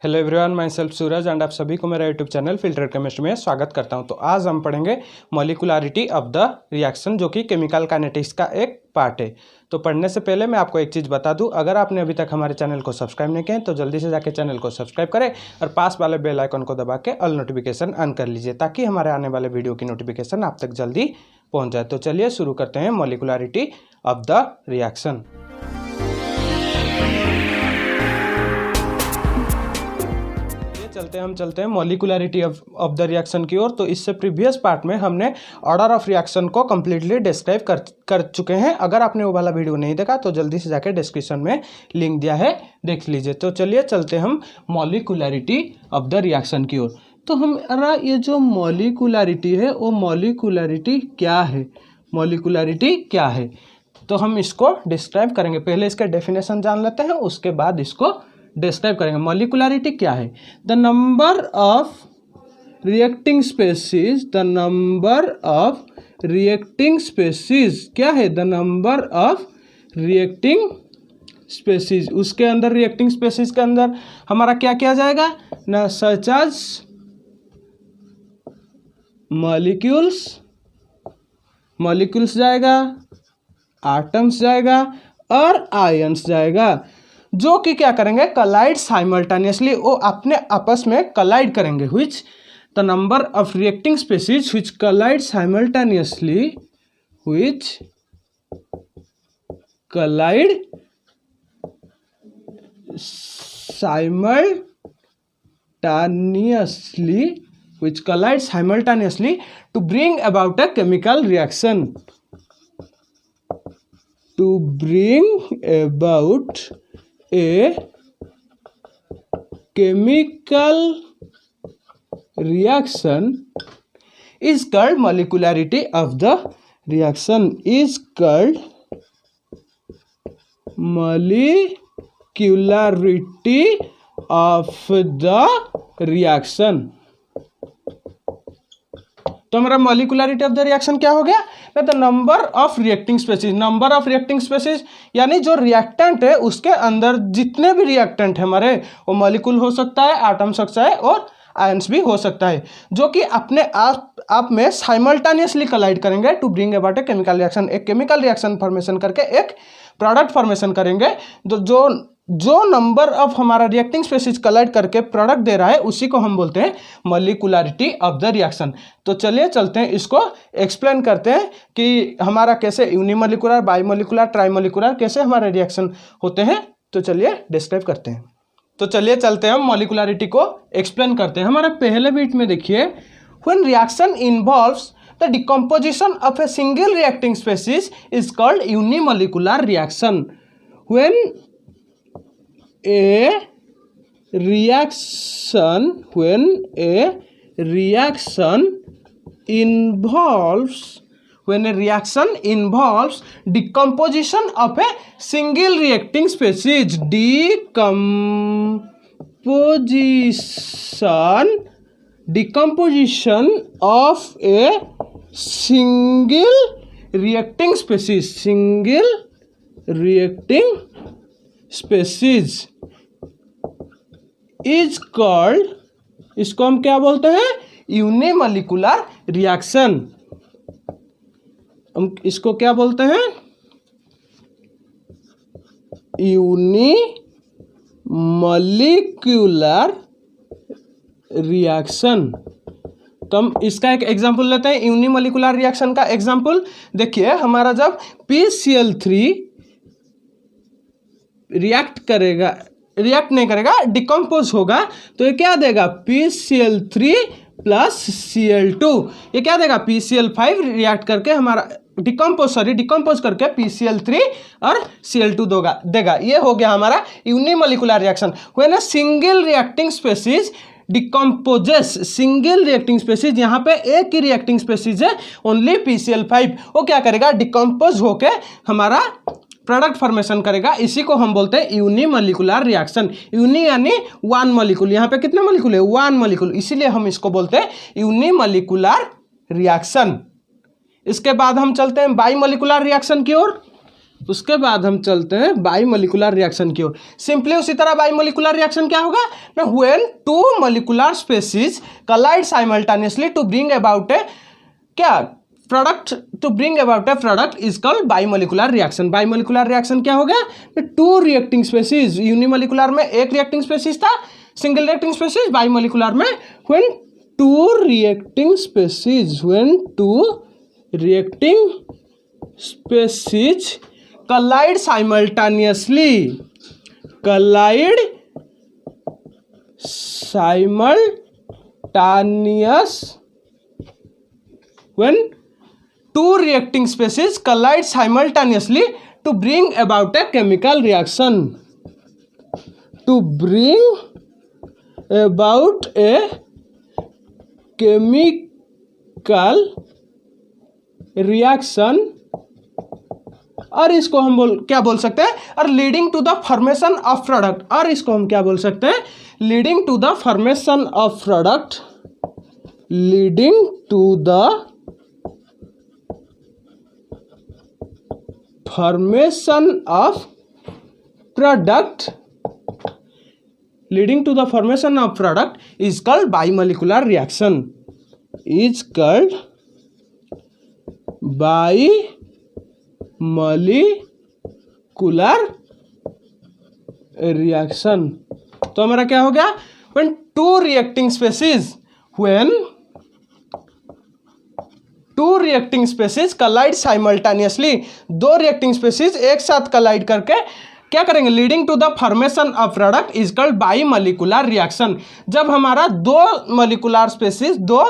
Hello everyone, my self Suraj and आप सभी को मेरा यूट्यूब चैनल फिल्टर केमिस्ट्री में स्वागत करता हूं। तो आज हम पढ़ेंगे मॉलिक्युलरिटी ऑफ द रिएक्शन, जो कि केमिकल काइनेटिक्स का एक पार्ट है। तो पढ़ने से पहले मैं आपको एक चीज़ बता दूं, अगर आपने अभी तक हमारे चैनल को सब्सक्राइब नहीं किया तो जल्दी से जाके चैनल को सब्सक्राइब करें और पास वाले बेल आइकन को दबा के ऑल नोटिफिकेशन ऑन कर लीजिए, ताकि हमारे आने वाले वीडियो की नोटिफिकेशन आप तक जल्दी पहुँच जाए। तो चलिए शुरू करते हैं मॉलिक्युलरिटी ऑफ द रिएक्शन। चलते हैं मॉलिक्युलरिटी ऑफ द रिएक्शन की ओर। तो इससे प्रीवियस पार्ट में हमने ऑर्डर ऑफ रिएक्शन को कम्प्लीटली डिस्क्राइब कर चुके हैं। अगर आपने वो वाला वीडियो नहीं देखा तो जल्दी से जाकर डिस्क्रिप्शन में लिंक दिया है, देख लीजिए। तो चलिए चलते हम मॉलिक्युलरिटी ऑफ द रिएक्शन की ओर। तो हमारा ये जो मॉलिक्युलरिटी है वो मॉलिक्युलरिटी क्या है, मॉलिक्युलरिटी क्या है, तो हम इसको डिस्क्राइब करेंगे। पहले इसका डेफिनेशन जान लेते हैं, उसके बाद इसको डिस्क्राइब करेंगे। मॉलिक्युलरिटी क्या है? The number of reacting species, the number of reacting species क्या है? The number of reacting species. उसके अंदर रिएक्टिंग स्पेसीज के अंदर हमारा क्या किया जाएगा ना, सच एज मॉलिक्यूल्स, मॉलिक्यूल्स जाएगा, एटम्स जाएगा और आयंस जाएगा, जो कि क्या करेंगे, कलाइड साइमल्टेनियसली, वो अपने आपस में कलाइड करेंगे। Which the number of reacting species which collide simultaneously, which collide simultaneously, which collide simultaneously to bring about a chemical reaction, to bring about a chemical reaction is called molecularity of the reaction, is called molecularity of the reaction। तो हमारा मॉलिक्युलरिटी of the reaction क्या हो गया? The number of reacting species. Number of reacting species यानी जो reactant है उसके अंदर जितने भी रिएक्टेंट है हमारे, वो मॉलिक्यूल हो सकता है, एटम सकता है और आयंस भी हो सकता है, जो कि अपने आप में साइमल्टेनियसली कलाइड करेंगे to bring about a chemical reaction. एक केमिकल रिएक्शन फॉर्मेशन करके एक प्रोडक्ट फॉर्मेशन करेंगे। जो नंबर ऑफ हमारा रिएक्टिंग स्पेसीज कलाइड करके प्रोडक्ट दे रहा है, उसी को हम बोलते हैं मॉलिक्युलरिटी ऑफ द रिएक्शन। तो चलिए चलते हैं, इसको एक्सप्लेन करते हैं कि हमारा कैसे यूनिमोलिकुलर, बाईमोलिकुलर, ट्राईमोलिकुलर कैसे हमारे रिएक्शन होते हैं। तो चलिए डिस्क्राइब करते हैं। तो चलिए चलते हैं, हम मॉलिक्युलरिटी को एक्सप्लेन करते हैं। हमारे पहले बीट में देखिए, when reaction involves the decomposition of a single reacting species is called unimolecular reaction. When a reaction involves decomposition of a single reacting species, decomposition of a single reacting species is called, इसको हम क्या बोलते हैं, unimolecular reaction. हम इसको क्या बोलते हैं, यूनिमोलिकुलर रिएक्शन। तो हम इसका एक एग्जांपल लेते हैं। यूनिमोलिकुलर रिएक्शन का एग्जांपल देखिए, हमारा जब PCl3 रिएक्ट नहीं करेगा, डिकम्पोज होगा, तो ये क्या देगा, PCl3 प्लस Cl2। ये क्या देगा, PCl5 रिएक्ट करके हमारा डिकम्पोज करके PCl3 और Cl2 देगा। ये हो गया हमारा unimolecular reaction. When a single reacting species decomposes, single reacting species, यहाँ पे एक ही रिएक्टिंग स्पेसीज है, ओनली PCl5, वो क्या करेगा, डिकम्पोज होके हमारा प्रोडक्ट फॉर्मेशन करेगा। इसी को हम बोलते हैं यूनिमोलिकुलर रिएक्शन। यूनि यानी वन मॉलिक्यूल, यहाँ पे कितने मॉलिक्यूल है, वन मॉलिक्यूल, इसीलिए हम इसको बोलते हैं यूनिमोलिकुलर रिएक्शन। इसके बाद हम चलते हैं बाईमोलिकुलर रिएक्शन की ओर। उसके बाद हम चलते हैं बाईमोलिकुलर रिएक्शन की ओर। सिंपली उसी तरह बाईमोलिकुलर रिएक्शन क्या होगा ना, when two molecular species collide simultaneously to bring about a क्या product, to bring about a product is called bimolecular reaction. Bimolecular reaction क्या हो गया, टू रिएक्टिंग स्पेसीज, यूनिमोलिकुलर में एक रिएक्टिंग स्पेसीज था, सिंगल रिएक्टिंग स्पेसीज, बाईमोलिकुलर में when two reacting species, when two reacting species collide simultaneously, collide simultaneous, when two reacting species collide simultaneously to bring about a chemical reaction, to bring about a chemical reaction, और इसको हम क्या बोल सकते हैं, और leading to the formation of product, और इसको हम क्या बोल सकते हैं, leading to the formation of product, leading to the formation of product, leading to the formation of product is called bimolecular reaction, is called bimolecular reaction. तो हमारा क्या हो गया, when two reacting species, when two reacting species collide simultaneously, दो reacting species एक साथ collide करके क्या करेंगे, leading to the formation of product is called bimolecular reaction. जब हमारा दो मोलिकुलर स्पेसीज, दो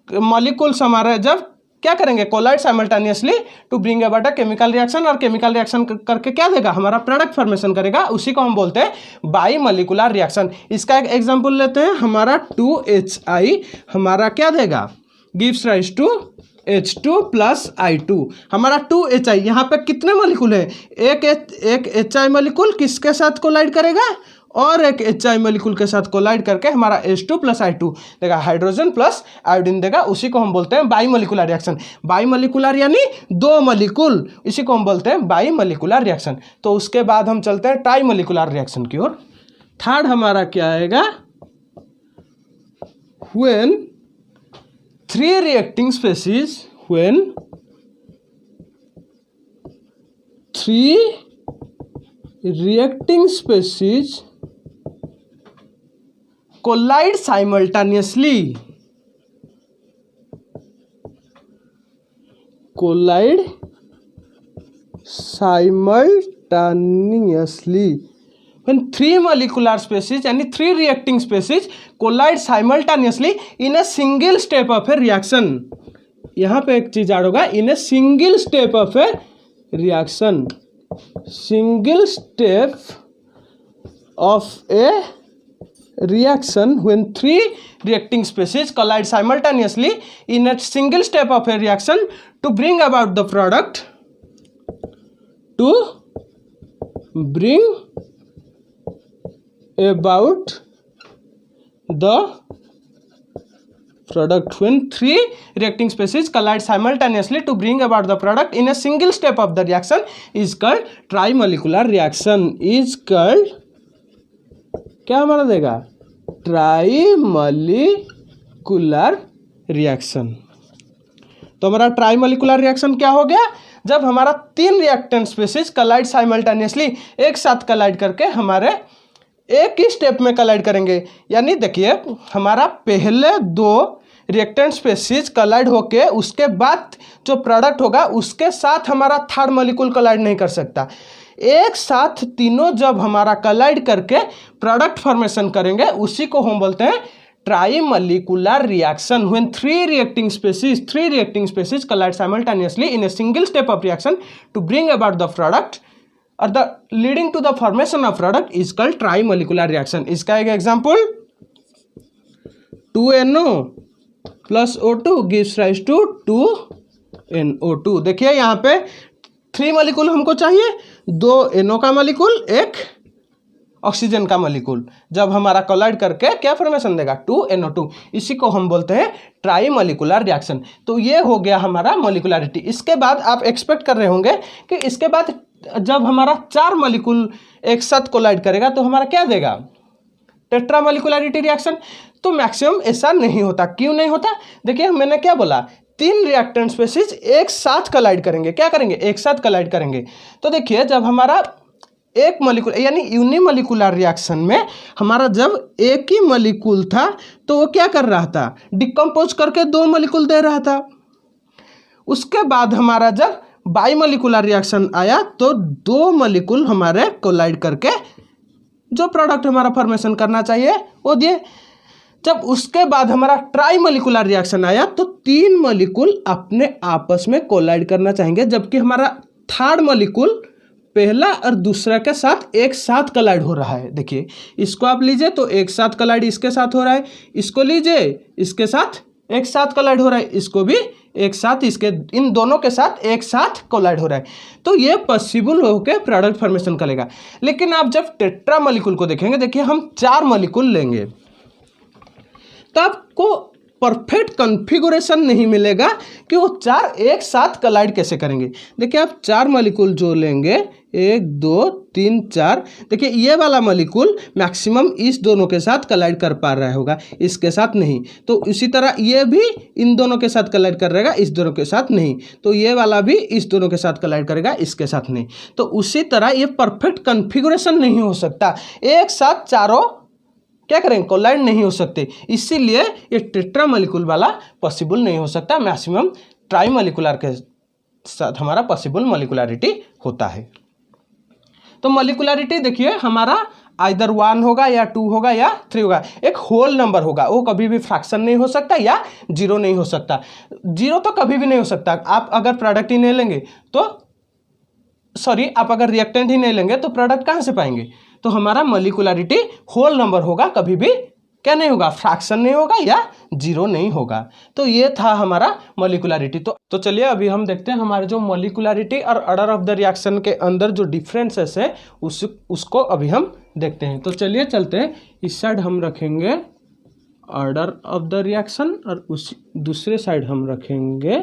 मॉलिक्यूल्स हमारे जब क्या करेंगे, collide simultaneously to bring about a chemical reaction, और केमिकल रिएक्शन करके क्या देगा, हमारा प्रोडक्ट फॉर्मेशन करेगा, उसी को हम बोलते हैं बाईमोलिकुलर रिएक्शन। इसका एक एग्जांपल लेते हैं, हमारा 2HI हमारा क्या देगा, gives rise to H2 + I2। हमारा 2HI यहाँ पे कितने मॉलिक्यूल है, एक HI मॉलिक्यूल किसके साथ कोलाइड करेगा, और एक HI मॉलिक्यूल के साथ कोलाइड करके हमारा H2 + I2 देगा, हाइड्रोजन प्लस आयोडीन देगा, उसी को हम बोलते हैं बाईमोलिकुलर रिएक्शन। बाईमोलिकुलर यानी दो मॉलिक्यूल, इसी को हम बोलते हैं बाईमोलिकुलर रिएक्शन। तो उसके बाद हम चलते हैं ट्राईमोलिकुलर रिएक्शन की ओर। थर्ड हमारा क्या आएगा, when three reacting species, when three reacting species collide simultaneously, collide simultaneously, when three molecular species यानी three reacting species collide simultaneously in a single step of a reaction, यहाँ पे एक चीज add होगा, in a single step of a reaction, single step of a reaction, when three reacting species collide simultaneously in a single step of a reaction to bring about the product, to bring about the product, when three reacting species collide simultaneously to bring about the product in a single step of the reaction is called trimolecular reaction, is called क्या हमारा देगा, ट्राईमोलिकुलर reaction. तो हमारा ट्राईमोलिकुलर reaction क्या हो गया, जब हमारा तीन रिएक्टेंट स्पेसीज कलाइड साइमल्टेनियसली एक साथ कलाइड करके हमारे एक ही स्टेप में कलाइड करेंगे। यानी देखिए हमारा पहले दो रिएक्टेंट स्पेसीज कलाइड होके उसके बाद जो प्रोडक्ट होगा उसके साथ हमारा थर्ड मॉलिक्यूल कलाइड नहीं कर सकता। एक साथ तीनों जब हमारा कलाइड करके प्रोडक्ट फॉर्मेशन करेंगे उसी को हम बोलते हैं trimolecular reaction. When three reacting species collide simultaneously in a single step of reaction to bring about the product और the leading to the formation of product is called trimolecular reaction. इसका एक example 2NO + O2 gives rise to 2NO2। देखिए यहाँ पे 3 molecule हमको चाहिए, 2 NO का molecule, एक ऑक्सीजन का मॉलिक्यूल जब हमारा कोलाइड करके क्या फॉर्मेशन देगा 2NO2। इसी को हम बोलते हैं ट्राई मॉलिक्यूलर रिएक्शन। तो ये हो गया हमारा मॉलिक्युलरिटी। इसके बाद आप एक्सपेक्ट कर रहे होंगे कि इसके बाद जब हमारा 4 मॉलिक्यूल एक साथ कोलाइड करेगा तो हमारा क्या देगा, टेट्रा मॉलिक्युलरिटी रिएक्शन। तो मैक्सिमम ऐसा नहीं होता। क्यों नहीं होता, देखिए मैंने क्या बोला, 3 रिएक्टेंट स्पीशीज एक साथ कोलाइड करेंगे। क्या करेंगे, एक साथ कोलाइड करेंगे। तो देखिए जब हमारा एक मॉलिक्यूल यानी यूनिमॉलिक्यूलर रिएक्शन में हमारा जब एक ही मॉलिक्यूल था तो वो क्या कर रहा था, डिकम्पोज करके 2 मॉलिक्यूल दे रहा था। उसके बाद हमारा जब बाईमॉलिक्यूलर रिएक्शन आया तो 2 मॉलिक्यूल हमारे कोलाइड करके जो प्रोडक्ट हमारा फॉर्मेशन करना चाहिए वो दिए। जब उसके बाद हमारा ट्राई मॉलिक्यूलर रिएक्शन आया तो 3 मॉलिक्यूल अपने आपस में कोलाइड करना चाहेंगे, जबकि हमारा थर्ड मॉलिक्यूल पहला और दूसरा के साथ एक साथ कोलाइड हो रहा है। देखिए इसको आप लीजिए तो एक साथ कोलाइड इसके साथ हो रहा है, इसको लीजिए इसके साथ एक साथ कोलाइड हो रहा है, इसको भी एक साथ, इसके इन दोनों के साथ एक साथ कोलाइड हो रहा है। तो ये पॉसिबल होकर प्रोडक्ट फॉर्मेशन करेगा। लेकिन आप जब टेट्रा मॉलिक्यूल को देखेंगे, देखिए हम 4 मॉलिक्यूल लेंगे तो आपको परफेक्ट कॉन्फ़िगरेशन नहीं मिलेगा कि वो 4 एक साथ कोलाइड कैसे करेंगे। देखिए आप 4 मॉलिक्यूल जो लेंगे 1 2 3 4, देखिए ये वाला मॉलिक्यूल मैक्सिमम इस दोनों के साथ कोलाइड कर पा रहा होगा, इसके साथ नहीं। तो इसी तरह ये भी इन दोनों के साथ कोलाइड कर रहेगा, इस दोनों के साथ नहीं। तो ये वाला भी इस दोनों के साथ कोलाइड करेगा, इसके साथ नहीं। तो उसी तरह ये परफेक्ट कॉन्फ़िगरेशन नहीं हो सकता, एक साथ चारों क्या करेंगे, कोलाइड नहीं हो सकते। इसीलिए ये टेट्रा मॉलिक्यूल वाला पॉसिबल नहीं हो सकता। मैक्सिमम ट्राई मॉलिक्यूलर के साथ हमारा पॉसिबल मॉलिक्युलरिटी होता है। तो मॉलिक्युलरिटी देखिए हमारा आइदर 1 होगा या 2 होगा या 3 होगा, एक होल नंबर होगा, वो कभी भी फ्रैक्शन नहीं हो सकता या 0 नहीं हो सकता। 0 तो कभी भी नहीं हो सकता। आप अगर प्रोडक्ट ही नहीं लेंगे तो आप अगर रिएक्टेंट ही नहीं लेंगे तो प्रोडक्ट कहाँ से पाएंगे। तो हमारा मॉलिक्युलरिटी होल नंबर होगा, कभी भी क्या नहीं होगा, फ्रैक्शन नहीं होगा या 0 नहीं होगा। तो ये था हमारा मॉलिक्युलरिटी। तो चलिए अभी हम देखते हैं हमारे जो मॉलिक्युलरिटी और ऑर्डर ऑफ द रिएक्शन के अंदर जो डिफरेंसेस है उसको अभी हम देखते हैं। तो चलिए चलते हैं, इस साइड हम रखेंगे ऑर्डर ऑफ द रिएक्शन और उस दूसरे साइड हम रखेंगे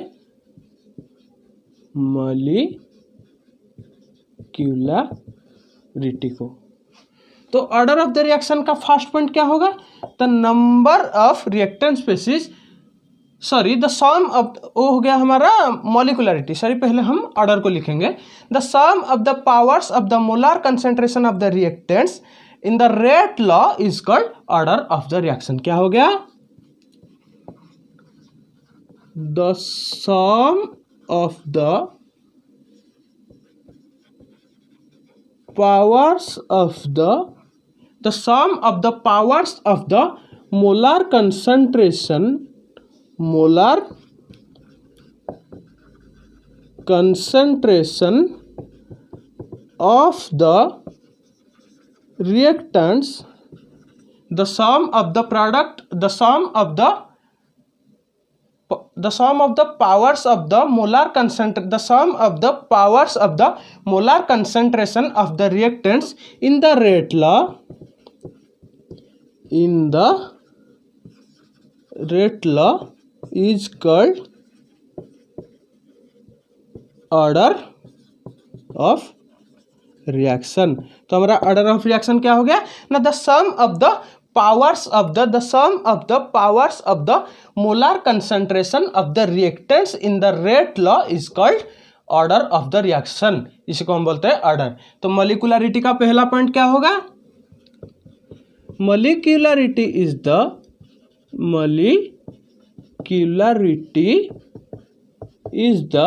मॉलिक्युलरिटी को। तो ऑर्डर ऑफ द रिएक्शन का फर्स्ट पॉइंट क्या होगा, the number of reactant species, the sum of, वो हो गया हमारा मॉलिक्युलरिटी। पहले हम ऑर्डर को लिखेंगे, the sum of the powers of the molar concentration of the reactants in the rate law is called order of the reaction. क्या हो गया, the sum of the powers of the sum of the powers of the molar concentration of the reactants, the sum of the product, the sum of the powers of the molar concentration, the sum of the powers of the molar concentration of the reactants in the rate law is called order of reaction। तो हमारा order of reaction क्या हो गया ना, the sum of the powers of the molar concentration of the reactants in the rate law is called order of the reaction। इसी को हम बोलते हैं ऑर्डर। तो मॉलिक्युलरिटी का पहला पॉइंट क्या होगा, molecularity is the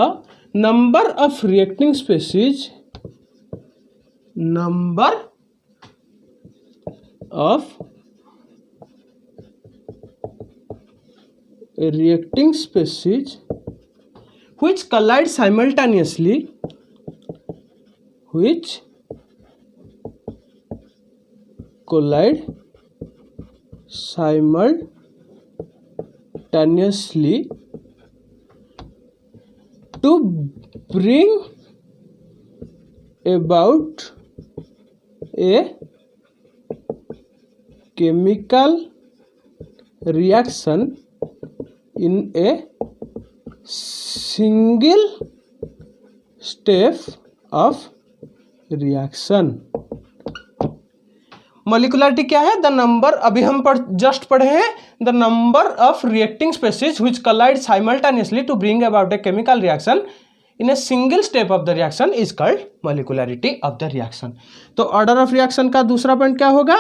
number of reacting species, number of reacting species which collide simultaneously to bring about a chemical reaction in a single step of reaction। Molecularity क्या है? द नंबर, अभी हम just पढ़े हैं, the number of reacting species which collide simultaneously to bring about a chemical reaction in a single step of the reaction is called molecularity of the reaction. तो order of reaction का दूसरा point क्या होगा?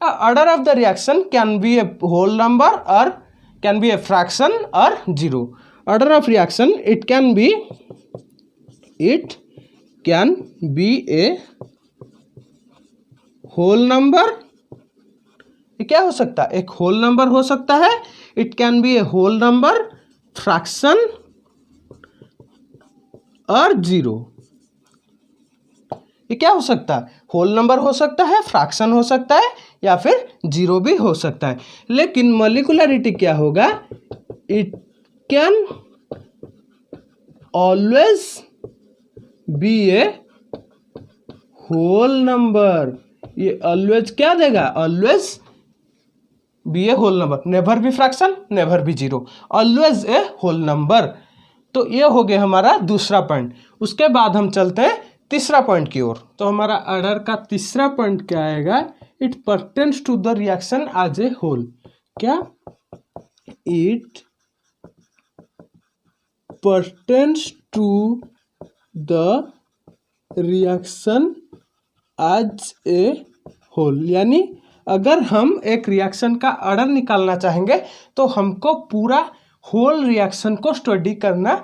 Order of the reaction can be a whole number और can be a fraction और zero. Order of reaction it can be a whole number, ये क्या हो सकता है? एक होल नंबर हो सकता है। It can be a whole number, fraction और जीरो। ये क्या हो सकता है? होल नंबर हो सकता है, फ्रैक्शन हो सकता है या फिर जीरो भी हो सकता है। लेकिन मॉलिकुलरिटी क्या होगा? It can always be a whole number. ये ऑलवेज क्या देगा? Always be a whole number, never be fraction, never be zero, always a whole number. तो ये हो गया हमारा दूसरा पॉइंट। उसके बाद हम चलते हैं तीसरा पॉइंट की ओर। तो हमारा ऑर्डर का तीसरा पॉइंट क्या आएगा? It pertains to the reaction as a whole. क्या? It pertains to the reaction as a whole, यानी अगर हम एक रिएक्शन का ऑर्डर निकालना चाहेंगे तो हमको पूरा होल रिएक्शन को स्टडी करना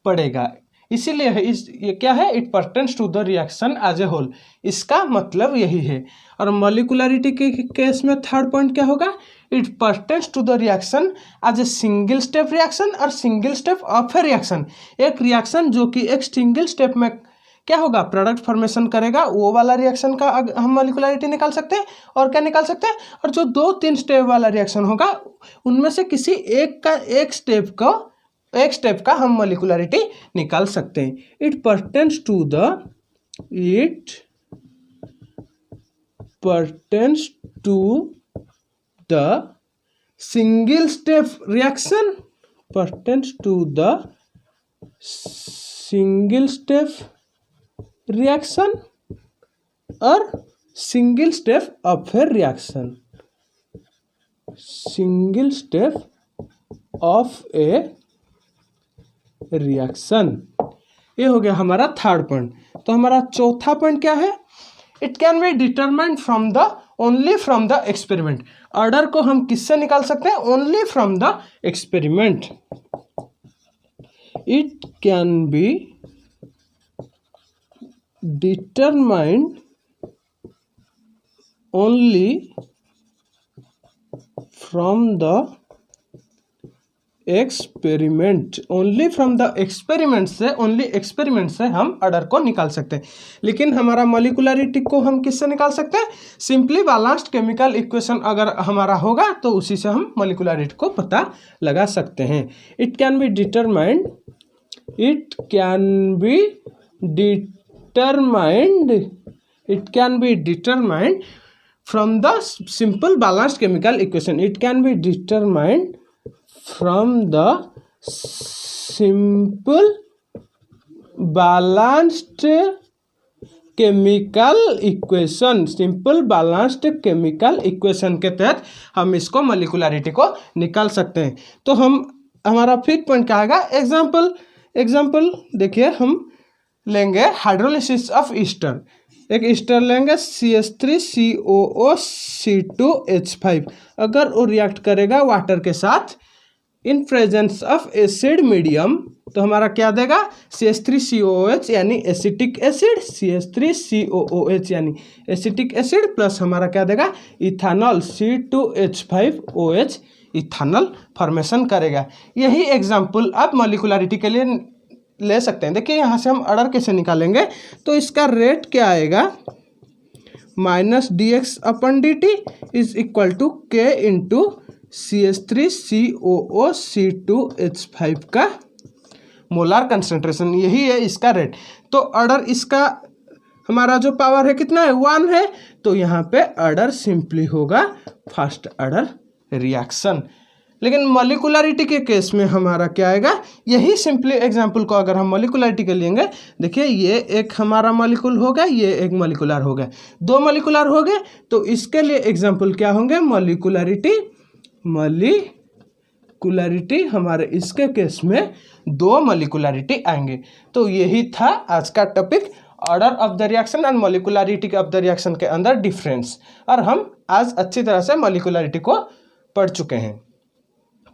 पड़ेगा। इसीलिए ये क्या है? It pertains to the reaction as a whole, इसका मतलब यही है। और मॉलिकुलरिटी के केस में थर्ड पॉइंट क्या होगा? It pertains to the reaction as a single step reaction और single step of a reaction. एक रिएक्शन जो कि एक सिंगल स्टेप में क्या होगा? प्रोडक्ट फॉर्मेशन करेगा, वो वाला रिएक्शन का हम मॉलिकुलरिटी निकाल सकते हैं। और क्या निकाल सकते हैं? और जो 2-3 स्टेप वाला रिएक्शन होगा उनमें से किसी एक स्टेप का हम मॉलिकुलरिटी निकाल सकते हैं। It pertains to the single step reaction, pertains to the single step reaction और single step of a reaction, single step of a reaction. ये हो गया हमारा थर्ड पॉइंट। तो हमारा चौथा पॉइंट क्या है? It can be determined only from the experiment. Order को हम किससे निकाल सकते हैं? Only from the experiment. It can B determined only from the experiment, only from the experiment से, ओनली एक्सपेरिमेंट से हम ऑर्डर को निकाल सकते हैं। लेकिन हमारा मॉलिकुलरिटी को हम किससे निकाल सकते हैं? सिंपली बैलेंस्ड केमिकल इक्वेशन अगर हमारा होगा तो उसी से हम मॉलिकुलरिटी को पता लगा सकते हैं। It can be determined from the simple balanced chemical equation. It can be determined from the simple balanced chemical equation। Simple balanced chemical equation के तहत हम इसको मॉलिकुलरिटी को निकाल सकते हैं। तो हमारा फिफ्थ पॉइंट क्या आएगा? एग्जाम्पल देखिए, हम लेंगे हाइड्रोलिसिस ऑफ ईस्टर। एक ईस्टर लेंगे CH3COO(C2H5)। अगर वो रिएक्ट करेगा वाटर के साथ in presence of acid medium तो हमारा क्या देगा? CH3COOH यानी एसिटिक एसिड, CH3COOH यानी एसिटिक एसिड प्लस हमारा क्या देगा? इथानॉल C2H5OH इथानॉल फॉर्मेशन करेगा। यही एग्जाम्पल आप मॉलिकुलरिटी के लिए ले सकते हैं। देखिए यहाँ से हम ऑर्डर कैसे निकालेंगे? तो इसका रेट क्या आएगा? -dx/dt is equal to K into CH3COOC2H5 का मोलार कंसंट्रेशन, यही है इसका रेट। तो ऑर्डर इसका हमारा जो पावर है कितना है 1 है, तो यहाँ पे ऑर्डर सिंपली होगा फर्स्ट ऑर्डर रिएक्शन। लेकिन मॉलिकुलरिटी के केस में हमारा क्या आएगा, यही सिंपली एग्जांपल को अगर हम मॉलिकुलरिटी के लेंगे, देखिए ये एक हमारा मॉलिक्यूल हो गया, ये एक मॉलिकुलर हो गया, 2 मॉलिकुलर हो गए, तो इसके लिए एग्जांपल क्या होंगे, मॉलिकुलरिटी हमारे इसके केस में 2 मॉलिकुलरिटी आएंगे। तो यही था आज का topic, order of the reaction and molecularity of the reaction के अंदर डिफरेंस, और हम आज अच्छी तरह से मॉलिकुलरिटी को पढ़ चुके हैं।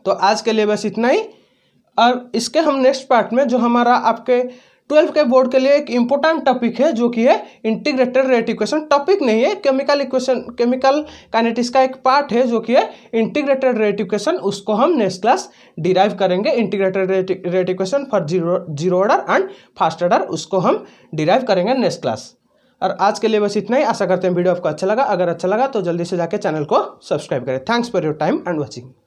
तो आज के लिए बस इतना ही, और इसके हम नेक्स्ट पार्ट में जो हमारा आपके 12 के बोर्ड के लिए एक इम्पोर्टेंट टॉपिक है जो कि है इंटीग्रेटेड रेट इक्वेशन, टॉपिक नहीं है, केमिकल इक्वेशन, केमिकल काइनेटिक्स का एक पार्ट है जो कि है इंटीग्रेटेड रेट इक्वेशन, उसको हम नेक्स्ट क्लास डिराइव करेंगे। Integrated rate equation for zero order and fast order, उसको हम डिराइव करेंगे नेक्स्ट क्लास। और आज के लिए बस इतना ही, आशा करते हैं वीडियो आपको अच्छा लगा। अगर अच्छा लगा तो जल्दी से जाके चैनल को सब्सक्राइब करें। Thanks for your time and watching.